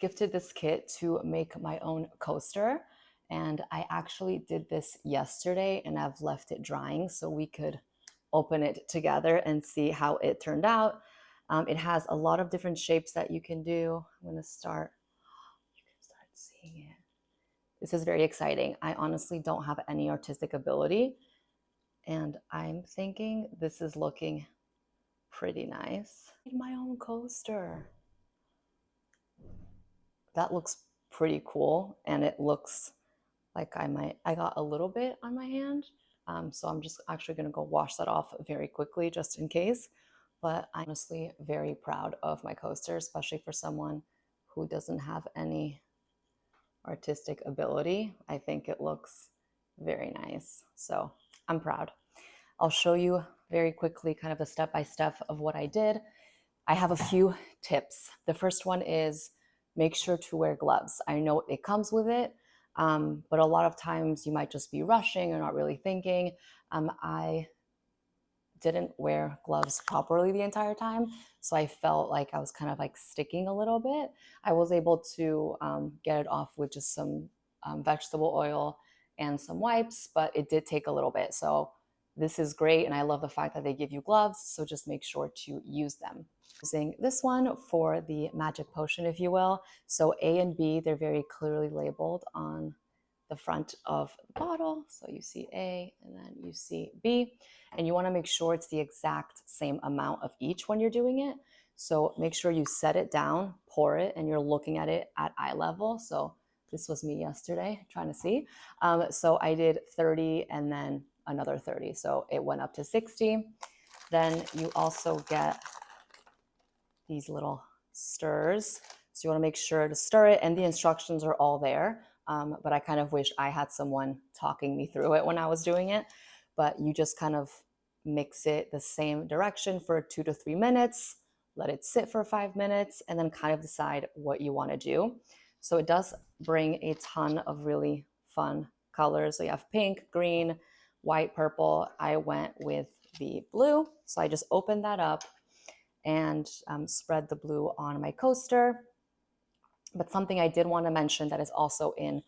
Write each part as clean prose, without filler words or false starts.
gifted this kit to make my own coaster. And I actually did this yesterday and I've left it drying so we could open it together and see how it turned out. It has a lot of different shapes that you can do. I'm gonna start, you can start seeing it. This is very exciting. I honestly don't have any artistic ability, and I'm thinking this is looking pretty nice. My own coaster. That looks pretty cool, and it looks like I got a little bit on my hand. So I'm just actually gonna go wash that off very quickly just in case. But I'm honestly very proud of my coaster, especially for someone who doesn't have any artistic ability. I think it looks very nice. So I'm proud. I'll show you very quickly kind of a step-by-step of what I did. I have a few tips. The first one is make sure to wear gloves. I know it comes with it, but a lot of times you might just be rushing or not really thinking. I didn't wear gloves properly the entire time, so I felt like I was kind of like sticking a little bit. I was able to get it off with just some vegetable oil and some wipes, but it did take a little bit. So this is great, and I love the fact that they give you gloves, so just make sure to use them. Using this one for the magic potion, if you will. So A and B, they're very clearly labeled on the front of the bottle. So you see A and then you see B, and you want to make sure it's the exact same amount of each when you're doing it. So make sure you set it down, pour it, and you're looking at it at eye level. So this was me yesterday trying to see. So I did 30 and then another 30. So it went up to 60. Then you also get these little stirs. So you want to make sure to stir it, and the instructions are all there. But I kind of wish I had someone talking me through it when I was doing it. But you just kind of mix it the same direction for 2 to 3 minutes, let it sit for 5 minutes, and then kind of decide what you want to do. So it does bring a ton of really fun colors. So you have pink, green, white, purple. I went with the blue. So I just opened that up and spread the blue on my coaster. But something I did want to mention that is also in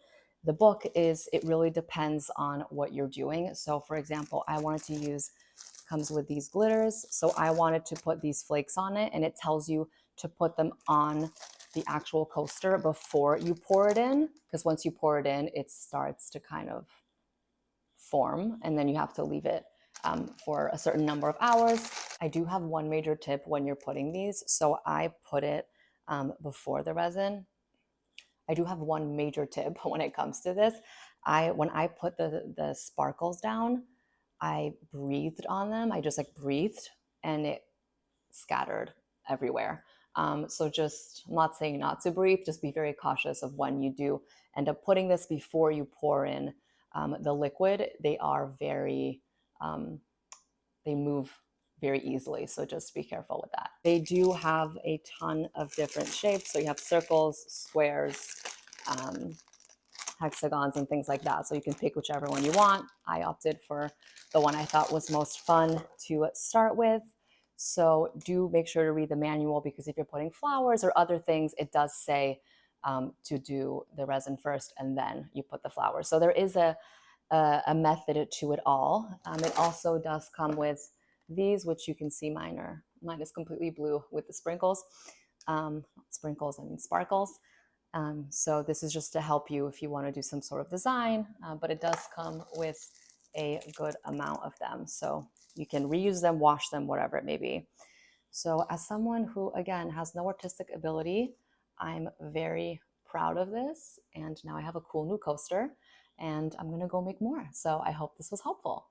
the book is it really depends on what you're doing. So for example, I wanted to use, comes with these glitters. So I wanted to put these flakes on it, and it tells you to put them on the actual coaster before you pour it in, because once you pour it in, it starts to kind of form, and then you have to leave it for a certain number of hours. I do have one major tip when you're putting these. So I put it before the resin. I do have one major tip when it comes to this. When I put the sparkles down, I breathed on them. I just like breathed, and it scattered everywhere. So just, I'm not saying not to breathe, just be very cautious of when you do end up putting this before you pour in the liquid. They are very, they move very easily. So just be careful with that. They do have a ton of different shapes. So you have circles, squares, hexagons, and things like that. So you can pick whichever one you want. I opted for the one I thought was most fun to start with. So do make sure to read the manual, because if you're putting flowers or other things, it does say to do the resin first and then you put the flowers. So there is a method to it all. It also does come with these, which you can see mine is completely blue with the sprinkles. Sprinkles, I mean sparkles. So this is just to help you if you want to do some sort of design, but it does come with a good amount of them. So you can reuse them, wash them, whatever it may be. So as someone who, again, has no artistic ability, I'm very proud of this. And now I have a cool new coaster, and I'm going to go make more. So I hope this was helpful.